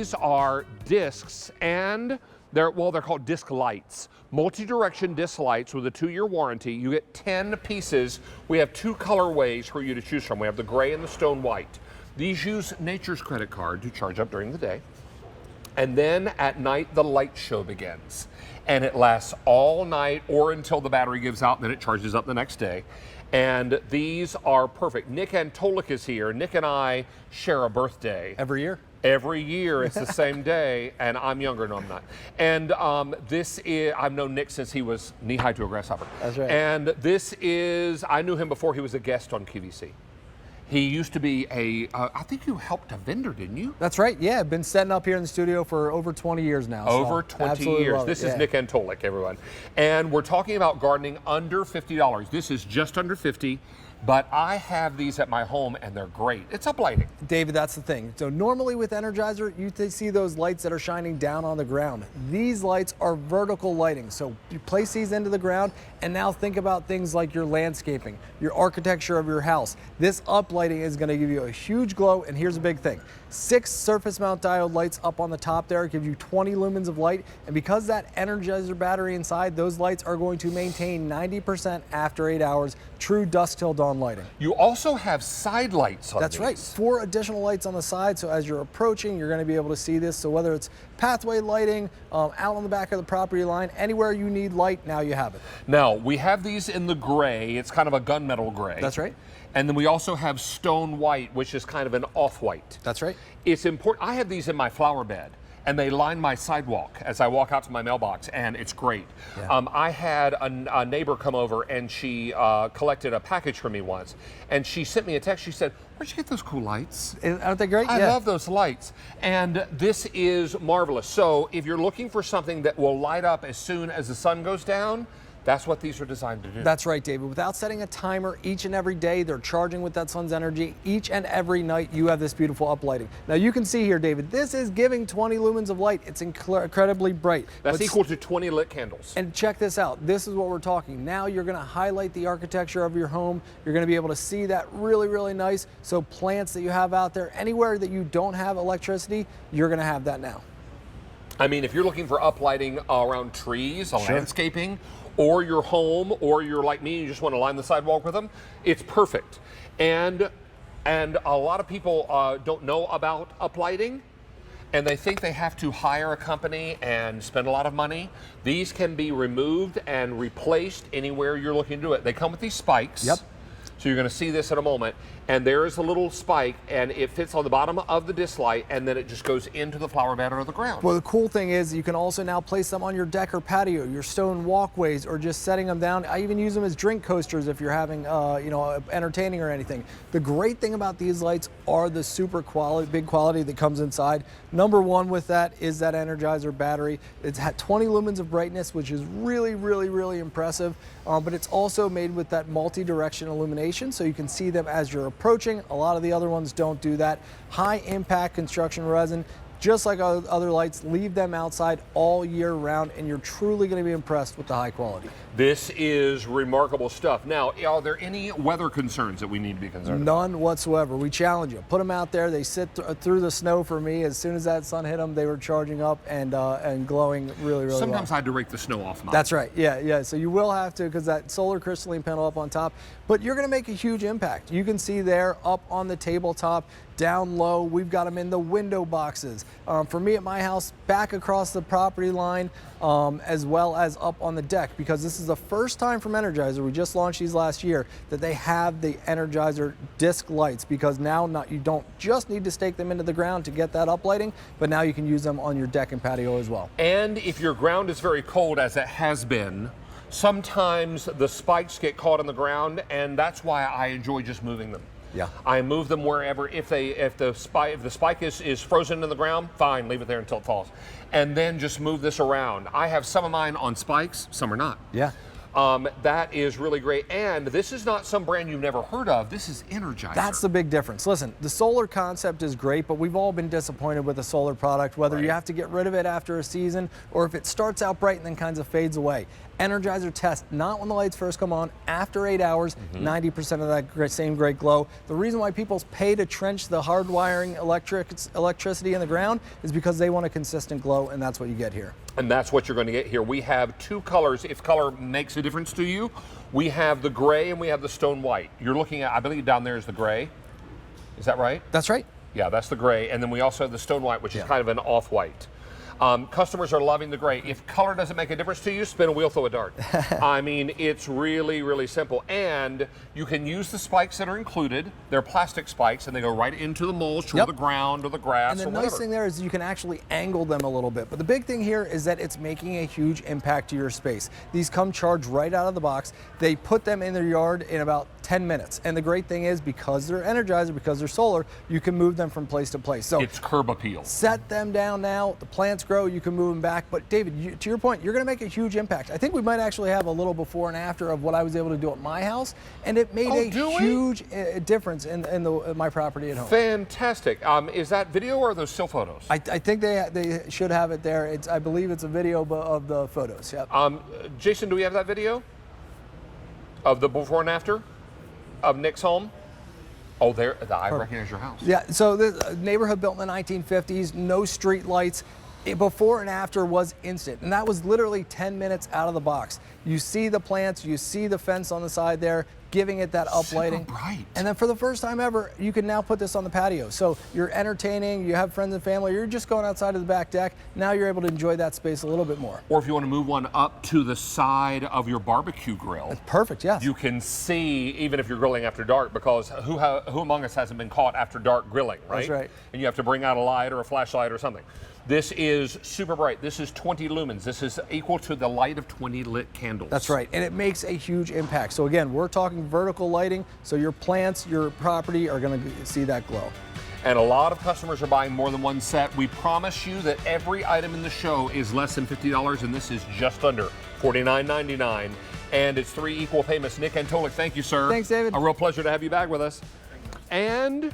these are discs, and they're called disc lights. Multi-direction disc lights with a 2-year warranty. You get 10 pieces. We have 2 colorways for you to choose from. We have the gray and the stone white. These use Nature's credit card to charge up during the day. And then at night, the light show begins. And it lasts all night or until the battery gives out, and then it charges up the next day. And these are perfect. Nick Antolik is here. Nick and I share a birthday. Every year? Every year, it's the same day, and I'm younger, no, I'm not. And I've known Nick since he was knee-high to a grasshopper. That's right. And this is, I knew him before he was a guest on QVC. He used to be I think you helped a vendor, didn't you? That's right, yeah. I've been setting up here in the studio for over 20 years now. Over 20 years. This is Nick Antolik, everyone. And we're talking about gardening under $50. This is just under $50. But I have these at my home, and they're great. It's uplighting. David, that's the thing. So normally with Energizer, you see those lights that are shining down on the ground. These lights are vertical lighting. So you place these into the ground, and now think about things like your landscaping, your architecture of your house. This uplighting is going to give you a huge glow, and here's a big thing. 6 surface mount diode lights up on the top there give you 20 lumens of light, and because that Energizer battery inside, those lights are going to maintain 90% after 8 hours, true dusk till dawn lighting. You also have side lights on That's these. right, 4 additional lights on the side, so as you're approaching, you're going to be able to see this. So whether it's pathway lighting, out on the back of the property line, anywhere you need light, now you have it. Now, we have these in the gray. It's kind of a gunmetal gray. That's right. And then we also have stone white, which is kind of an off-white. That's right. It's important. I have these in my flower bed, and they line my sidewalk as I walk out to my mailbox, and it's great. Yeah. I had a neighbor come over, and she collected a package for me once, and she sent me a text. She said, "Where'd you get those cool lights?" Aren't they great? I love those lights, and this is marvelous. So if you're looking for something that will light up as soon as the sun goes down, that's what these are designed to do. That's right, David. Without setting a timer each and every day, they're charging with that sun's energy. Each and every night, you have this beautiful uplighting. Now, you can see here, David, this is giving 20 lumens of light. It's incredibly bright. That's equal to 20 lit candles. And check this out. This is what we're talking. Now you're going to highlight the architecture of your home. You're going to be able to see that really, really nice. So plants that you have out there, anywhere that you don't have electricity, you're going to have that now. I mean, if you're looking for uplighting around trees, landscaping, or your home, or you're like me and you just want to line the sidewalk with them, it's perfect. And a lot of people don't know about uplighting, and they think they have to hire a company and spend a lot of money. These can be removed and replaced anywhere you're looking to do it. They come with these spikes. Yep. So you're going to see this in a moment, and there is a little spike, and it fits on the bottom of the disc light, and then it just goes into the flower bed or the ground. Well, the cool thing is you can also now place them on your deck or patio, your stone walkways, or just setting them down. I even use them as drink coasters if you're having, entertaining or anything. The great thing about these lights are the big quality that comes inside. Number one with that is that Energizer battery. It's had 20 lumens of brightness, which is really, really, really impressive. But it's also made with that multi-direction illumination, so you can see them as you're approaching. A lot of the other ones don't do that. High impact construction resin. Just like other lights, leave them outside all year round, and you're truly going to be impressed with the high quality. This is remarkable stuff. Now, are there any weather concerns that we need to be concerned about? None whatsoever. We challenge you. Put them out there. They sit through the snow for me. As soon as that sun hit them, they were charging up and glowing really, really Sometimes well. I had to rake the snow off mine. That's right. Yeah. So you will have to, because that solar crystalline panel up on top, but you're going to make a huge impact. You can see there up on the tabletop, down low, we've got them in the window boxes. For me at my house, back across the property line, as well as up on the deck, because this is the first time from Energizer, we just launched these last year, that they have the Energizer disc lights, because now you don't just need to stake them into the ground to get that uplighting, but now you can use them on your deck and patio as well. And if your ground is very cold, as it has been, sometimes the spikes get caught in the ground, and that's why I enjoy just moving them. Yeah. I move them wherever. If the spike is frozen in the ground, fine, leave it there until it falls. And then just move this around. I have some of mine on spikes, some are not. Yeah. That is really great. And this is not some brand you've never heard of. This is Energizer. That's the big difference. Listen, the solar concept is great, but we've all been disappointed with a solar product, whether you have to get rid of it after a season or if it starts out bright and then kind of fades away. Energizer test, not when the lights first come on, after 8 hours, 90% of that same great glow. The reason why people pay to trench the hardwiring electricity in the ground is because they want a consistent glow, and that's what you get here. And that's what you're going to get here. We have two colors, if color makes a difference to you. We have the gray and we have the stone white. You're looking at, I believe down there is the gray. Is that right? That's right. Yeah, that's the gray. And then we also have the stone white, which is kind of an off-white. Customers are loving the gray. If color doesn't make a difference to you, spin a wheel, throw a dart. I mean, it's really, really simple. And you can use the spikes that are included. They're plastic spikes, and they go right into the mulch or the ground or the grass or whatever. And the whatever. nice thing there is you can actually angle them a little bit. But the big thing here is that it's making a huge impact to your space. These come charged right out of the box. They put them in their yard in about 10 minutes. And the great thing is, because they're Energizer, because they're solar, you can move them from place to place. So it's curb appeal. Set them down now. The plants grow, you can move them back. But David, to your point, you're going to make a huge impact. I think we might actually have a little before and after of what I was able to do at my house, and it made a huge difference in my property at home. Fantastic. Is that video or are those still photos? I think they should have it there. I believe it's a video of the photos. Yep. Jason, do we have that video of the before and after of Nick's home? Oh, there, I recognize your house. Yeah, so the neighborhood built in the 1950s, no street lights. Before and after was instant, and that was literally 10 minutes out of the box. You see the plants, you see the fence on the side there, giving it that uplighting. Super bright. And then for the first time ever, you can now put this on the patio. So you're entertaining, you have friends and family, you're just going outside of the back deck. Now you're able to enjoy that space a little bit more. Or if you want to move one up to the side of your barbecue grill. That's perfect, yes. You can see, even if you're grilling after dark, because who among us hasn't been caught after dark grilling, right? That's right. And you have to bring out a light or a flashlight or something. This is super bright. This is 20 lumens. This is equal to the light of 20 lit candles. That's right, and it makes a huge impact. So again, we're talking vertical lighting, so your plants, your property are gonna see that glow. And a lot of customers are buying more than one set. We promise you that every item in the show is less than $50, and this is just under $49.99. And it's 3 equal payments. Nick Antolik, thank you, sir. Thanks, David. A real pleasure to have you back with us. And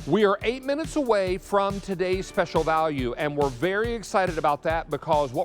we are 8 minutes away from today's special value, and we're very excited about that because what